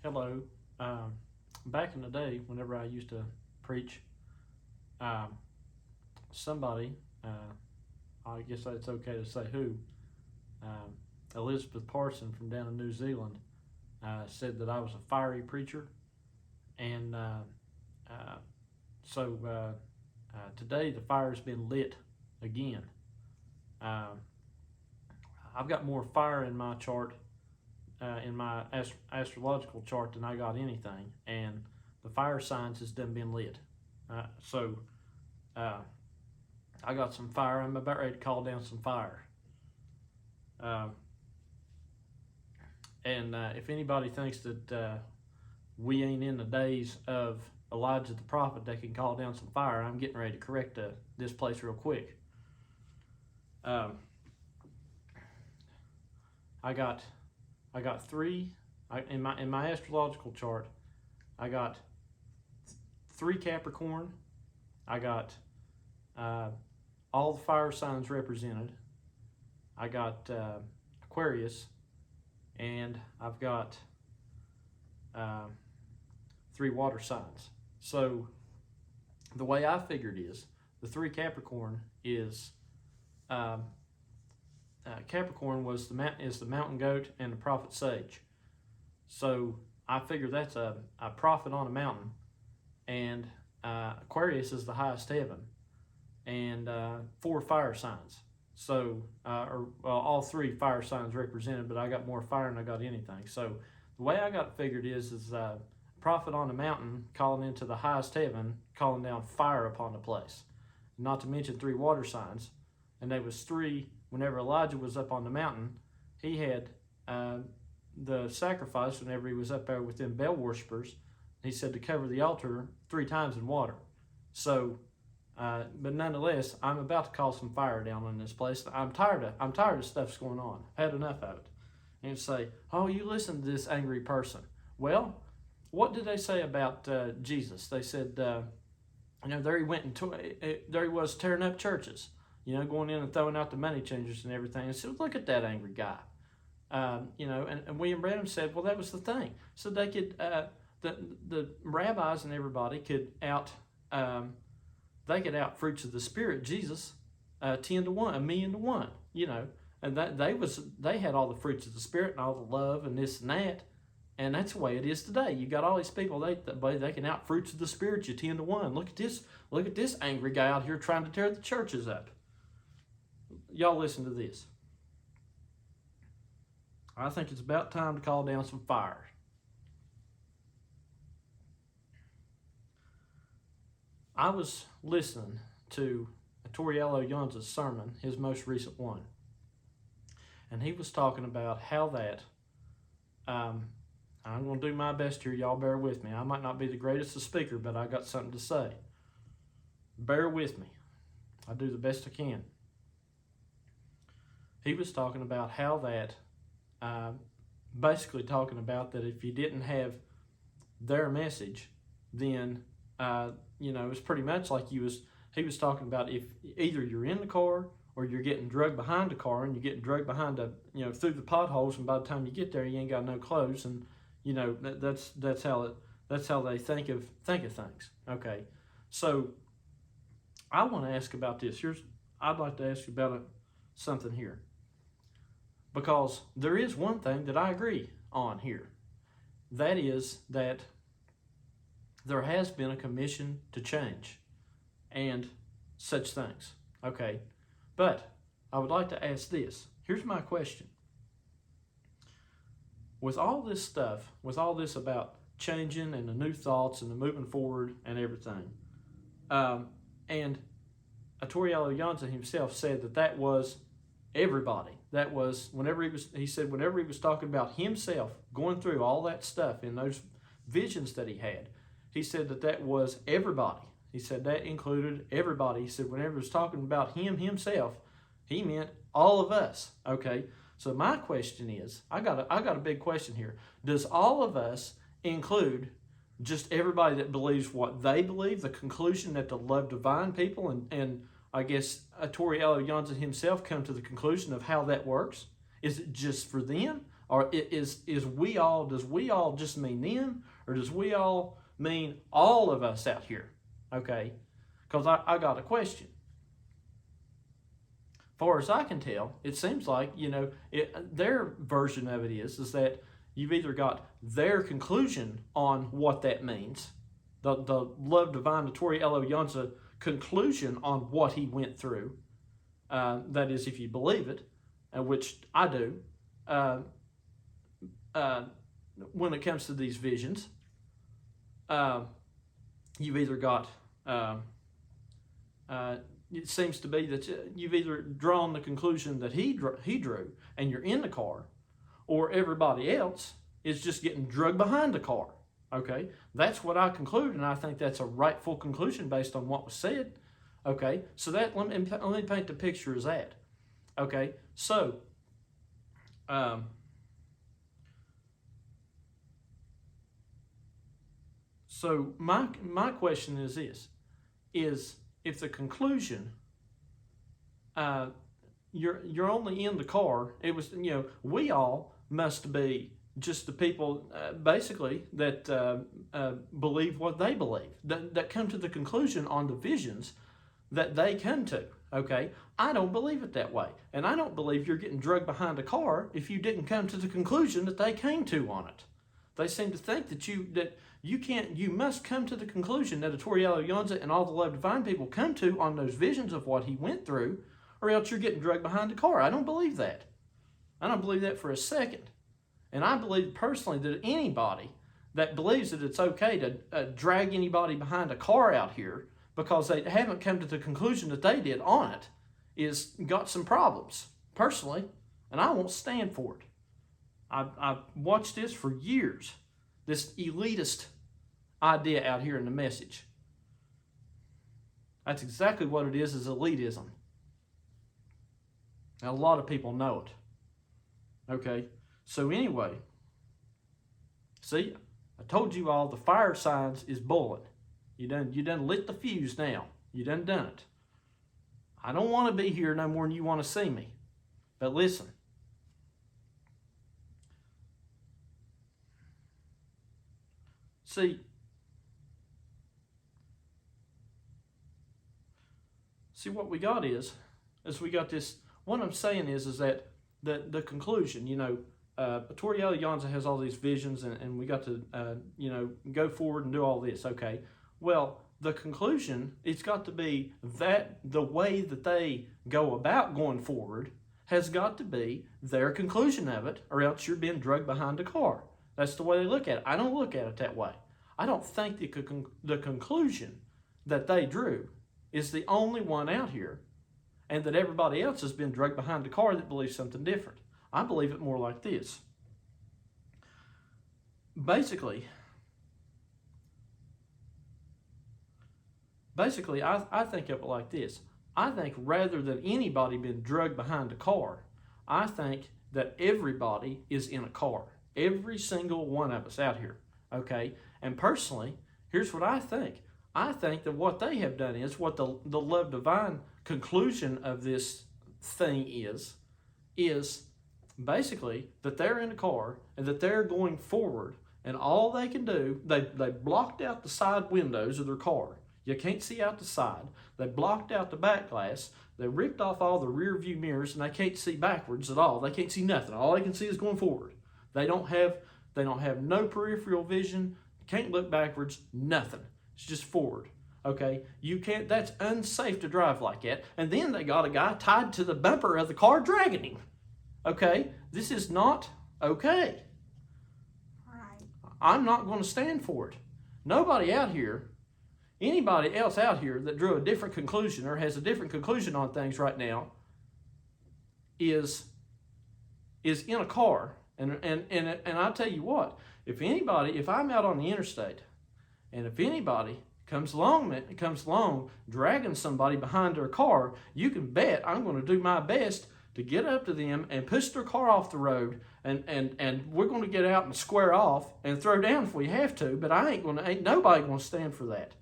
Hello. Um, Back in the day, whenever I used to preach, um, somebody, I guess it's okay to say who, um, Elizabeth Parson from down in New Zealand, said that I was a fiery preacher. And uh, today the fire's been lit again. Um, I've got more fire in my chart, in my astrological chart, than I got anything. And the fire signs has done been lit. Uh, so uh, I got some fire. I'm about ready to call down some fire. Uh, and if anybody thinks that we ain't in the days of Elijah the prophet that can call down some fire, I'm getting ready to correct this place real quick. Um, I got three in my astrological chart. I got three Capricorn. I got all the fire signs represented. I got Aquarius, and I've got three water signs. So the way I figured is the three Capricorn is Capricorn is the mountain goat and the prophet sage. So I figure that's a prophet on a mountain, and Aquarius is the highest heaven, and four fire signs. So all three fire signs represented, but I got more fire than I got anything. So the way I got it figured is prophet on the mountain calling into the highest heaven, calling down fire upon the place. Not to mention three water signs, and there was three. Whenever Elijah was up on the mountain, he had the sacrifice. Whenever he was up there with them Baal worshippers, he said to cover the altar 3 times in water. So, but nonetheless, I'm about to call some fire down in this place. I'm tired of stuff's going on. I've had enough of it. And say, oh, you listen to this angry person. Well, what did they say about Jesus? They said, there he went there he was tearing up churches. Going in and throwing out the money changers and everything. And said, look at that angry guy. And William Branham said, well, that was the thing. So they could, the rabbis and everybody could out fruits of the Spirit Jesus 10 to 1, 1,000,000 to 1. And they had all the fruits of the Spirit and all the love and this and that. And that's the way it is today. You got all these people, they can out fruits of the Spirit you 10 to 1. Look at this angry guy out here trying to tear the churches up. Y'all listen to this. I think it's about time to call down some fire. I was listening to Toriello Young's sermon, his most recent one. And he was talking about how that, I'm going to do my best here. Y'all bear with me. I might not be the greatest of speaker, but I got something to say. Bear with me. I do the best I can. He was talking about how that, basically talking about that if you didn't have their message, then, it's pretty much like he was talking about if either you're in the car or you're getting drugged behind the car and you're getting drugged behind through the potholes, and by the time you get there, you ain't got no clothes, and, that's how they think of things. Okay. So I want to ask about this. I'd like to ask you about something here. Because there is one thing that I agree on here. That is that there has been a commission to change and such things. Okay. But I would like to ask this. Here's my question. With all this stuff, with all this about changing and the new thoughts and the moving forward and everything, and Toriello Jansen himself said that was everybody. That was whenever he was talking about himself going through all that stuff in those visions that he had, he said that was everybody. He said that included everybody. He said whenever he was talking about himself, he meant all of us. Okay. So my question is, I got a big question here. Does all of us include just everybody that believes what they believe, the conclusion that the love divine people, and I guess Toriello Jansen himself come to the conclusion of how that works? Is it just for them, Or is we all, does we all just mean them? Or does we all mean all of us out here? Okay? Because I got a question. Far as I can tell, it seems like, their version of it is that you've either got their conclusion on what that means, the love divine, the Tori Elo Yonza conclusion on what he went through, that is, if you believe it, which I do, when it comes to these visions, you've either got, it seems to be that you've either drawn the conclusion that he drew, and you're in the car, or everybody else is just getting drugged behind the car. Okay, that's what I conclude, and I think that's a rightful conclusion based on what was said. Okay, so let me paint the picture as that. Okay, so my question is this: is if the conclusion, you're only in the car, it was, we all must be just the people basically that believe what they believe, that come to the conclusion on the visions that they come to. Okay, I don't believe it that way, and I don't believe you're getting drugged behind a car if you didn't come to the conclusion that they came to on it. They seem to think that you must come to the conclusion that Toriello Yonza and all the Love Divine people come to on those visions of what he went through, or else you're getting drugged behind the car. I don't believe that. I don't believe that for a second. And I believe personally that anybody that believes that it's okay to drag anybody behind a car out here because they haven't come to the conclusion that they did on it is got some problems, personally, and I won't stand for it. I've watched this for years, this elitist idea out here in the message. That's exactly what it is elitism. Now, a lot of people know it. Okay, so anyway, see, I told you all the fire signs is boiling. You done lit the fuse now. You done it. I don't want to be here no more than you want to see me. But listen. See what we got is we got this. What I'm saying is that the conclusion, Toriello Yonza has all these visions, and we got to, go forward and do all this. Okay, well, the conclusion, it's got to be that the way that they go about going forward has got to be their conclusion of it, or else you're being drugged behind a car. That's the way they look at it. I don't look at it that way. I don't think the conclusion that they drew is the only one out here, and that everybody else has been drugged behind a car that believes something different. I believe it more like this. Basically, I think of it like this. I think rather than anybody being drugged behind a car, I think that everybody is in a car. Every single one of us out here. Okay? And personally, here's what I think. I think that what they have done is, what the Love Divine conclusion of this thing is basically that they're in a car and that they're going forward, and all they can do, they blocked out the side windows of their car. You can't see out the side. They blocked out the back glass. They ripped off all the rear view mirrors, and they can't see backwards at all. They can't see nothing. All they can see is going forward. They don't have no peripheral vision. Can't look backwards. Nothing. It's just forward. Okay, that's unsafe to drive like that. And then they got a guy tied to the bumper of the car dragging him. Okay, this is not okay. Right. I'm not going to stand for it. Nobody out here, anybody else out here that drew a different conclusion or has a different conclusion on things right now is in a car. And I tell you what, if I'm out on the interstate, and if anybody comes along dragging somebody behind their car, you can bet I'm going to do my best to get up to them and push their car off the road, and we're going to get out and square off and throw down if we have to, but ain't nobody going to stand for that.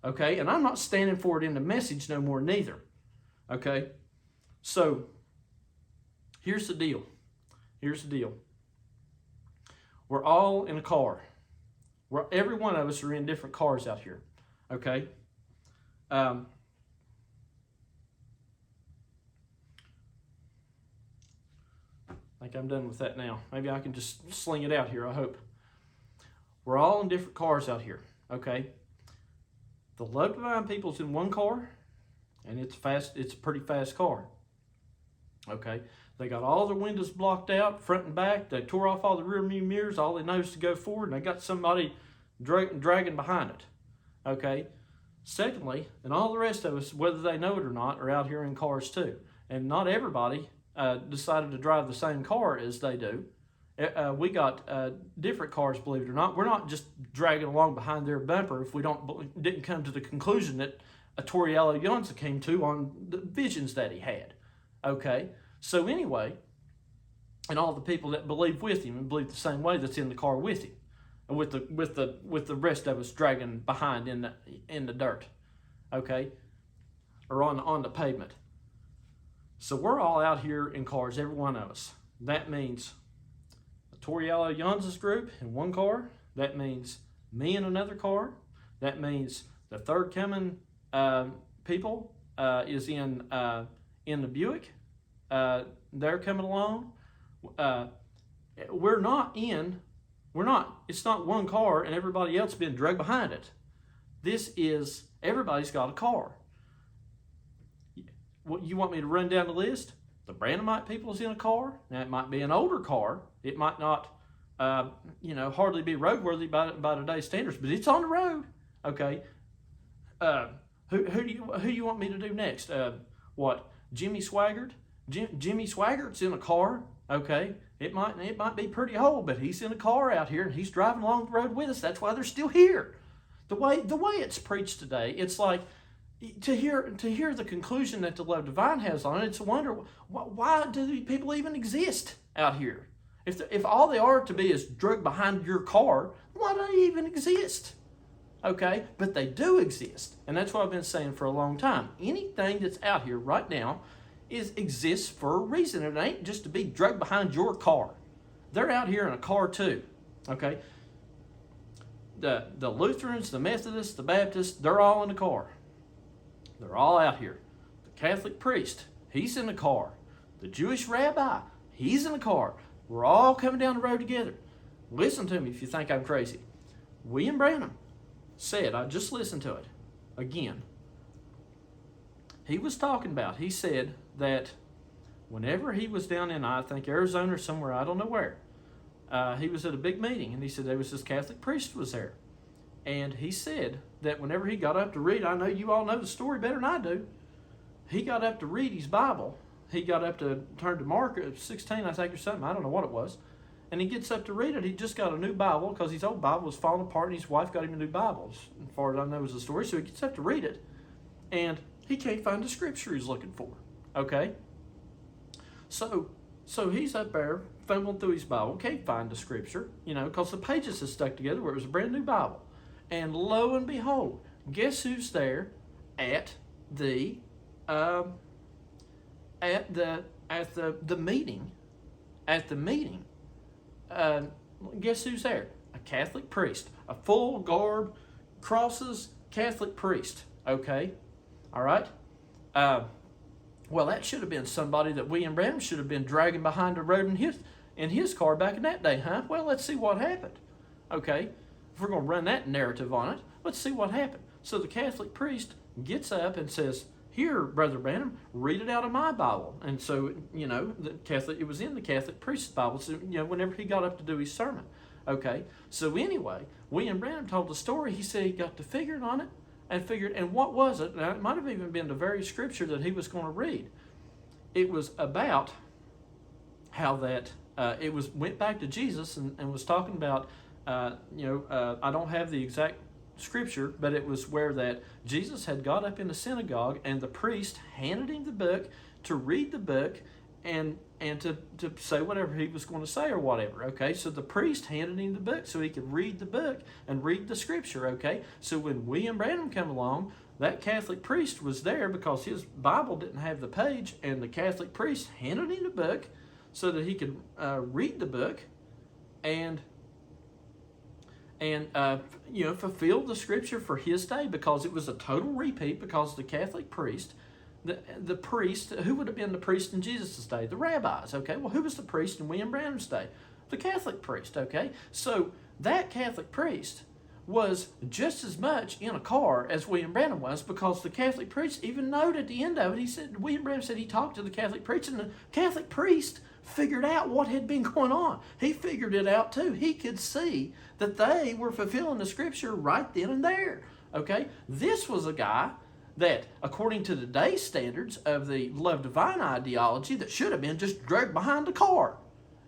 Okay? And I'm not standing for it in the message no more neither. Okay? So, here's the deal. We're all in a car. Every one of us are in different cars out here. Okay? I think I'm done with that now. Maybe I can just sling it out here, I hope. We're all in different cars out here. Okay? The Love Divine people's in one car, and it's a pretty fast car. Okay? They got all their windows blocked out, front and back. They tore off all the rear view mirrors. All they know is to go forward, and they got somebody dragging behind it. Okay? Secondly, and all the rest of us, whether they know it or not, are out here in cars too. And not everybody decided to drive the same car as they do. We got different cars, believe it or not. We're not just dragging along behind their bumper if we didn't come to the conclusion that Toriello Yonza came to on the visions that he had. Okay? So anyway, and all the people that believe with him and believe the same way that's in the car with him, and with the rest of us dragging behind in the dirt, okay, or on the pavement. So we're all out here in cars, every one of us. That means the Toriello Yonza's group in one car. That means me in another car. That means the Third Coming people is in the Buick. They're coming along. It's not one car and everybody else being dragged behind it. This is, everybody's got a car. What, you want me to run down the list? The Brandonite people is in a car. Now it might be an older car. It might not, hardly be roadworthy by today's standards, but it's on the road. Okay. Who you want me to do next? Jimmy Swaggart? Jimmy Swaggart's in a car, okay? It might be pretty old, but he's in a car out here and he's driving along the road with us. That's why they're still here. The way it's preached today, it's like to hear the conclusion that the Love Divine has on it. It's a wonder why do people even exist out here? If all they are to be is drug behind your car, why do they even exist? Okay, but they do exist, and that's what I've been saying for a long time. Anything that's out here right now exists for a reason. It ain't just to be dragged behind your car. They're out here in a car too. Okay? The Lutherans, the Methodists, the Baptists, they're all in the car. They're all out here. The Catholic priest, he's in the car. The Jewish rabbi, he's in the car. We're all coming down the road together. Listen to me if you think I'm crazy. William Branham said, I just listened to it again. He was talking about, he said that whenever he was down in, I think, Arizona or somewhere, I don't know where, he was at a big meeting, and he said there was this Catholic priest was there. And he said that whenever he got up to read, I know you all know the story better than I do, he got up to read his Bible. He got up to turn to Mark 16, I think, or something. I don't know what it was. And he gets up to read it. He just got a new Bible because his old Bible was falling apart, and his wife got him a new Bible, as far as I know is the story. So he gets up to read it, and he can't find the scripture he's looking for. Okay? So he's up there fumbling through his Bible, can't find the scripture, because the pages are stuck together where it was a brand new Bible. And lo and behold, guess who's there at the meeting? At the meeting, guess who's there? A Catholic priest, a full garb, crosses Catholic priest. Okay, all right. Well, that should have been somebody that William Branham should have been dragging behind the road in his car back in that day, huh? Well, let's see what happened. Okay, if we're going to run that narrative on it, let's see what happened. So the Catholic priest gets up and says, "Here, Brother Branham, read it out of my Bible." And so, it was in the Catholic priest's Bible. So, whenever he got up to do his sermon. Okay, so anyway, William Branham told the story. He said he got to figuring on it. And what was it? Now, it might have even been the very scripture that he was going to read. It was about how that went back to Jesus and was talking about, I don't have the exact scripture, but it was where that Jesus had got up in the synagogue and the priest handed him the book to read the book and to say whatever he was going to say or whatever. Okay, so the priest handed him the book so he could read the book and read the scripture. Okay, so when William Branham came along, that Catholic priest was there because his Bible didn't have the page, and the Catholic priest handed him the book so that he could read the book and and fulfilled the scripture for his day, because it was a total repeat, because the Catholic priest, the priest, who would have been the priest in Jesus' day? The rabbis, okay? Well, who was the priest in William Branham's day? The Catholic priest, okay? So that Catholic priest was just as much in a car as William Branham was, because the Catholic priest even noted at the end of it, William Branham said he talked to the Catholic priest, and the Catholic priest figured out what had been going on. He figured it out too. He could see that they were fulfilling the scripture right then and there, okay? This was a guy that, according to today's standards of the love divine ideology, that should have been just dragged behind the car.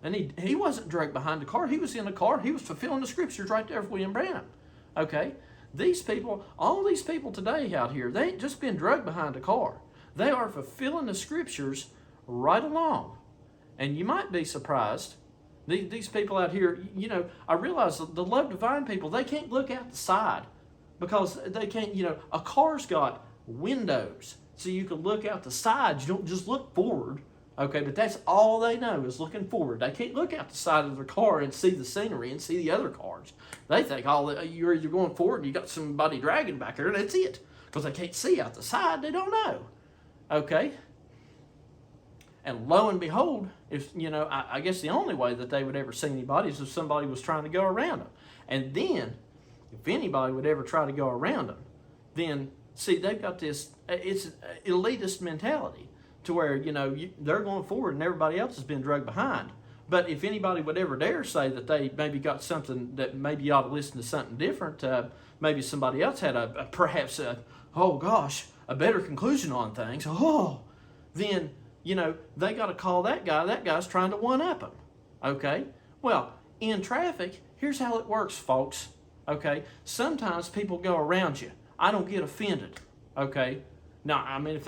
And he wasn't dragged behind the car. He was in the car. He was fulfilling the scriptures right there for William Branham. Okay? These people, all these people today out here, they ain't just been dragged behind a car. They are fulfilling the scriptures right along. And you might be surprised. These people out here, I realize the love divine people, they can't look out the side, because they can't, a car's got windows, so you can look out the sides. You don't just look forward. Okay, but that's all they know is looking forward. They can't look out the side of their car and see the scenery and see the other cars. They think you're going forward and you got somebody dragging back there, and that's it. Because they can't see out the side. They don't know. Okay? And lo and behold, I guess the only way that they would ever see anybody is if somebody was trying to go around them. And then, if anybody would ever try to go around them, then, see, they've got this, it's an elitist mentality, to where, they're going forward and everybody else has been dragged behind. But if anybody would ever dare say that they maybe got something, that maybe you ought to listen to something different, maybe somebody else had perhaps a better conclusion on things, then, they got to call that guy's trying to one-up them. Okay? Well, in traffic, here's how it works, folks. Okay? Sometimes people go around you. I don't get offended. Okay? Now, I mean,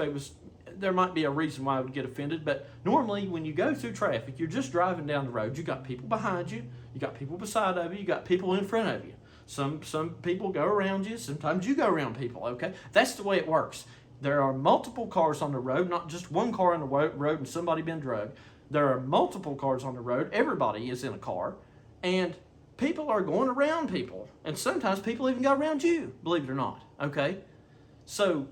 there might be a reason why I would get offended, but normally when you go through traffic, you're just driving down the road. You got people behind you, you got people beside of you, you got people in front of you. Some people go around you, sometimes you go around people, okay? That's the way it works. There are multiple cars on the road, not just one car on the road and somebody been drugged. There are multiple cars on the road. Everybody is in a car, and people are going around people, and sometimes people even go around you, believe it or not, okay? So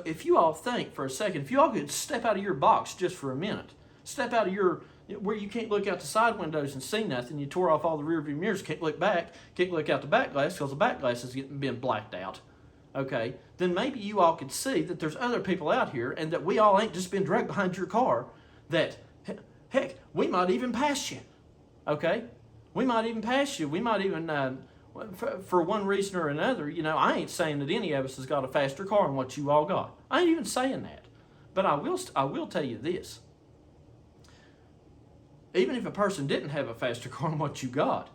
if you all think for a second, if you all could step out of your box just for a minute, step out of where you can't look out the side windows and see nothing, you tore off all the rear view mirrors, can't look back, can't look out the back glass because the back glass has been blacked out, okay, then maybe you all could see that there's other people out here, and that we all ain't just been dragged behind your car, that, heck, we might even pass you, okay? We might even pass you. We might even... For one reason or another, I ain't saying that any of us has got a faster car than what you all got. I ain't even saying that. But I will tell you this. Even if a person didn't have a faster car than what you got,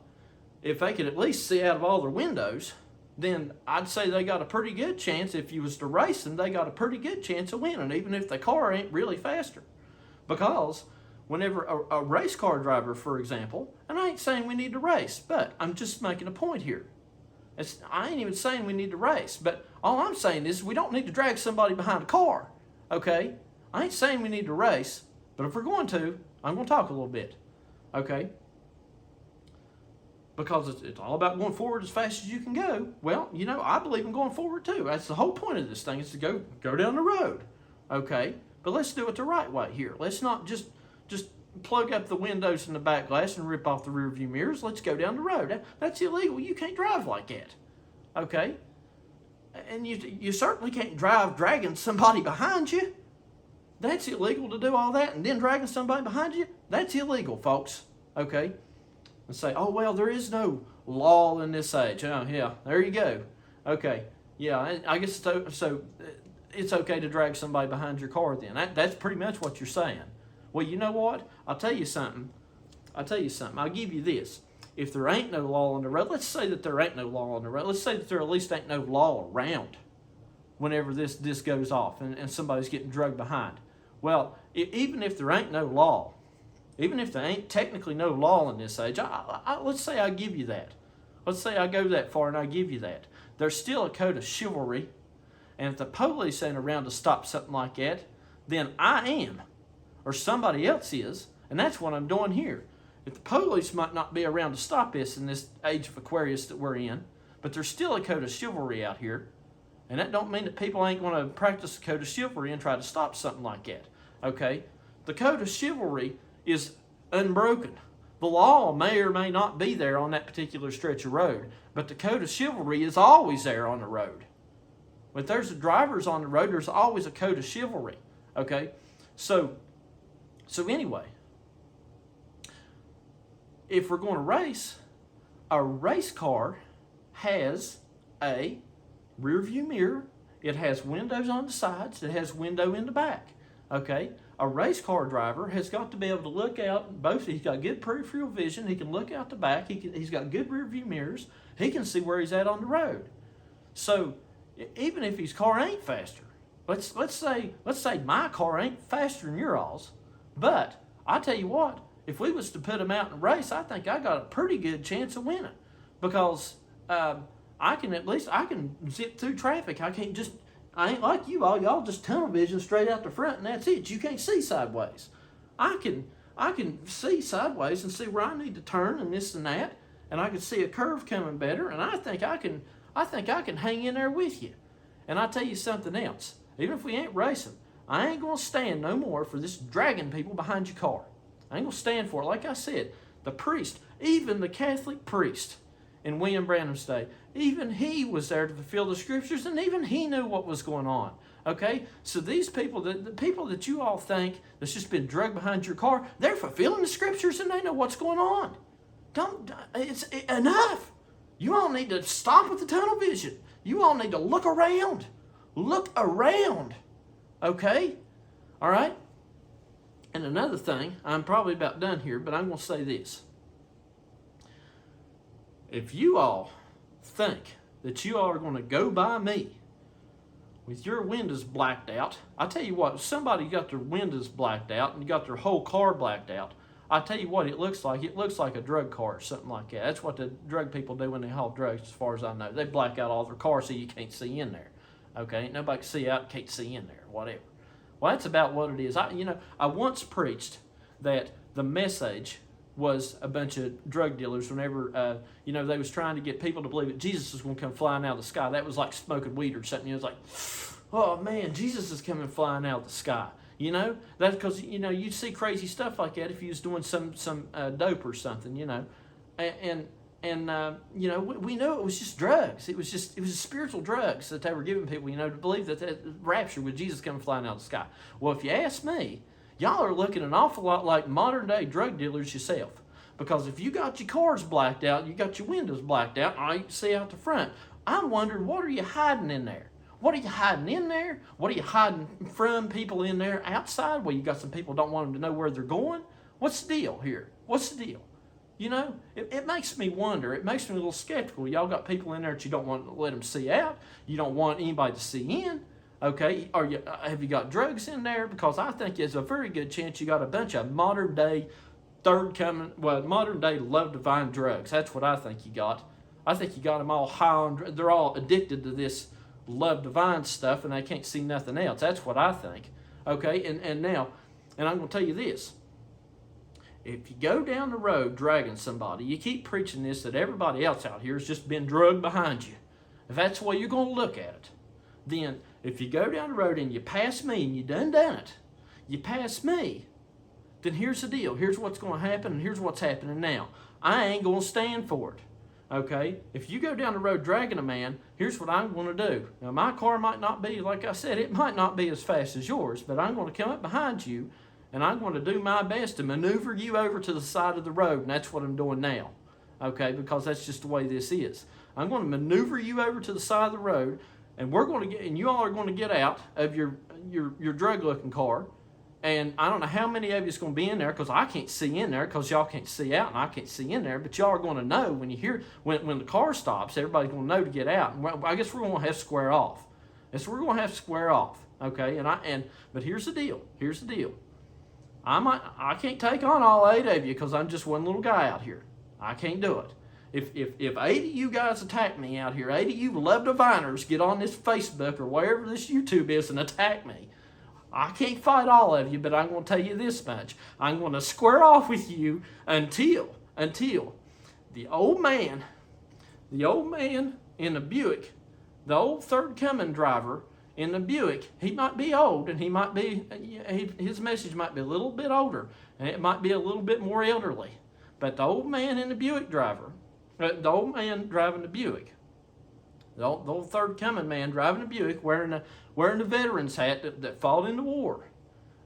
if they could at least see out of all their windows, then I'd say they got a pretty good chance. If you was to race them, they got a pretty good chance of winning, even if the car ain't really faster. Because whenever a race car driver, for example, and I ain't saying we need to race, but I'm just making a point here. I ain't even saying we need to race, but all I'm saying is we don't need to drag somebody behind a car, okay? I ain't saying we need to race, but if we're going to, I'm going to talk a little bit, okay? Because it's all about going forward as fast as you can go. Well, I believe in going forward too. That's the whole point of this thing, is to go down the road, okay? But let's do it the right way here. Let's not just plug up the windows in the back glass and rip off the rear view mirrors. Let's go down the road. That's illegal. You can't drive like that. Okay? And you certainly can't drive dragging somebody behind you. That's illegal to do all that, and then dragging somebody behind you. That's illegal, folks. Okay? And say, oh, well, there is no law in this age. Oh, yeah, there you go. Okay. Yeah, I guess so it's okay to drag somebody behind your car then. That's pretty much what you're saying. Well, you know what? I'll tell you something. I'll give you this. If there ain't no law on the road, let's say that there ain't no law on the road. Let's say that there at least ain't no law around whenever this goes off and somebody's getting drugged behind. Well, even if there ain't no law, even if there ain't technically no law in this age, let's say I give you that. Let's say I go that far and I give you that. There's still a code of chivalry, and if the police ain't around to stop something like that, then I am. Or somebody else is, and that's what I'm doing here. the police might not be around to stop this in this age of Aquarius that we're in, but there's still a code of chivalry out here. And that don't mean that people ain't going to practice the code of chivalry and try to stop something like that. Okay? The code of chivalry is unbroken. The law may or may not be there on that particular stretch of road, but the code of chivalry is always there on the road. When there's drivers on the road, there's always a code of chivalry. Okay? So anyway, if we're going to race, a race car has a rear view mirror. It has windows on the sides. It has window in the back. Okay? A race car driver has got to be able to look out both. He's got good peripheral vision. He can look out the back. He's got good rear view mirrors. He can see where he's at on the road. So even if his car ain't faster, let's say my car ain't faster than your all's, but I tell you what, if we was to put him out in a race, I think I got a pretty good chance of winning, because I can zip through traffic. I ain't like you all. Y'all just tunnel vision straight out the front, and that's it. You can't see sideways. I can see sideways and see where I need to turn and this and that, and I can see a curve coming better, and I think I can hang in there with you. And I tell you something else. Even if we ain't racing, I ain't gonna stand no more for this dragging people behind your car. I ain't gonna stand for it. Like I said, the priest, even the Catholic priest in William Branham's day, even he was there to fulfill the scriptures, and even he knew what was going on. Okay? So these people, the people that you all think that's just been drugged behind your car, they're fulfilling the scriptures and they know what's going on. It's enough. You all need to stop with the tunnel vision. You all need to look around. Look around. Okay? All right? And another thing, I'm probably about done here, but I'm going to say this. If you all think that you all are going to go by me with your windows blacked out, I tell you what, if somebody got their windows blacked out and you got their whole car blacked out, I tell you what it looks like. It looks like a drug car or something like that. That's what the drug people do when they haul drugs, as far as I know. They black out all their cars so you can't see in there. Okay? Nobody can see out, can't see in there, whatever. Well, that's about what it is. I once preached that the message was a bunch of drug dealers whenever, they was trying to get people to believe that Jesus was going to come flying out of the sky. That was like smoking weed or something. It was like, oh man, Jesus is coming flying out of the sky. That's because, you'd see crazy stuff like that if you was doing some dope or something, And we know it was just drugs. It was spiritual drugs that they were giving people, to believe that rapture with Jesus coming flying out of the sky. Well, if you ask me, y'all are looking an awful lot like modern day drug dealers yourself. Because if you got your cars blacked out, you got your windows blacked out, all you can see out the front, I'm wondering, what are you hiding in there? What are you hiding in there? What are you hiding from people in there outside? Well, you got some people don't want them to know where they're going. What's the deal here? What's the deal? It makes me wonder. It makes me a little skeptical. Y'all got people in there that you don't want to let them see out. You don't want anybody to see in. Okay, have you got drugs in there? Because I think there's a very good chance you got a bunch of modern day love divine drugs. That's what I think you got. I think you got them all high on. They're all addicted to this love divine stuff, and they can't see nothing else. That's what I think. Okay, and I'm going to tell you this. If you go down the road dragging somebody, you keep preaching this that everybody else out here has just been drugged behind you. If that's the way you're going to look at it, then if you go down the road and you pass me and you done it, you pass me, then here's the deal. Here's what's going to happen, and here's what's happening now. I ain't going to stand for it. Okay? If you go down the road dragging a man, here's what I'm going to do. Now, my car might not be, like I said, it might not be as fast as yours, but I'm going to come up behind you, and I'm going to do my best to maneuver you over to the side of the road, and that's what I'm doing now. Okay? Because that's just the way this is. I'm going to maneuver you over to the side of the road, and you all are going to get out of your drug-looking car, and I don't know how many of you is going to be in there, because I can't see in there, because y'all can't see out, and I can't see in there, but y'all are going to know when the car stops, everybody's going to know to get out. And I guess we're going to have to square off. Okay? But here's the deal. I can't take on all 8 of you, because I'm just one little guy out here. I can't do it. If 8 of you guys attack me out here, 8 of you love diviners get on this Facebook or wherever this YouTube is and attack me, I can't fight all of you, but I'm going to tell you this much. I'm going to square off with you until the old man in the Buick, the old third coming driver in the Buick, he might be old and his message might be a little bit older and it might be a little bit more elderly. But the old man in the Buick the old man driving the Buick, the old third coming man driving the Buick, wearing the veteran's hat that fought in the war.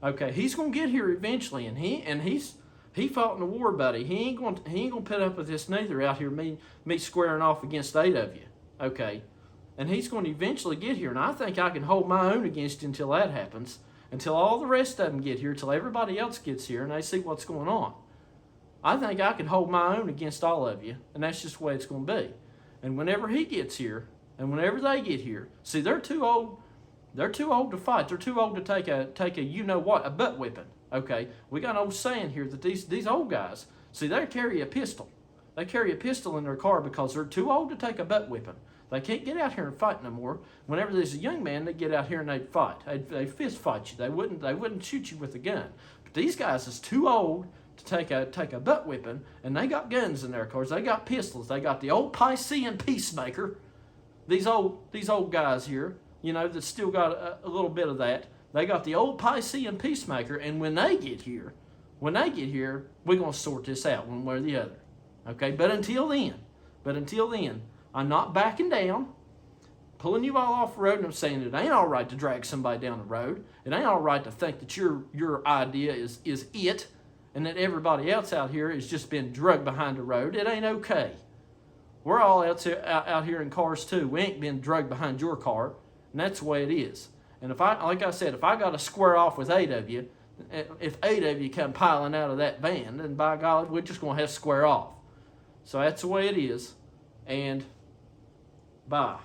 Okay, he's gonna get here eventually, and he fought in the war, buddy. He ain't gonna put up with this neither out here me squaring off against 8 of you. Okay, and he's going to eventually get here, and I think I can hold my own against you until that happens, until all the rest of them get here, until everybody else gets here and they see what's going on. I think I can hold my own against all of you, and that's just the way it's going to be. And whenever he gets here, and whenever they get here, see, they're too old. They're too old to fight. They're too old to take a you know what, a butt whipping. Okay, we got an old saying here that these old guys, see, they carry a pistol. They carry a pistol in their car because they're too old to take a butt whipping. They can't get out here and fight no more. Whenever there's a young man, they get out here and they'd fight. They'd fist fight you. They wouldn't shoot you with a gun. But these guys is too old to take a butt whipping, and they got guns in their cars. They got pistols. They got the old Piscean peacemaker. These old guys here, you know, that still got a little bit of that. They got the old Piscean peacemaker, and when they get here, we're gonna sort this out one way or the other. Okay, but until then, I'm not backing down, pulling you all off the road, and I'm saying it ain't all right to drag somebody down the road. It ain't all right to think that your idea is it, and that everybody else out here has just been drugged behind the road. It ain't okay. We're all out here in cars too. We ain't been drugged behind your car, and that's the way it is. And if I got to square off with 8 of you, if 8 of you come piling out of that van, then by God, we're just going to have to square off. So that's the way it is. And bye.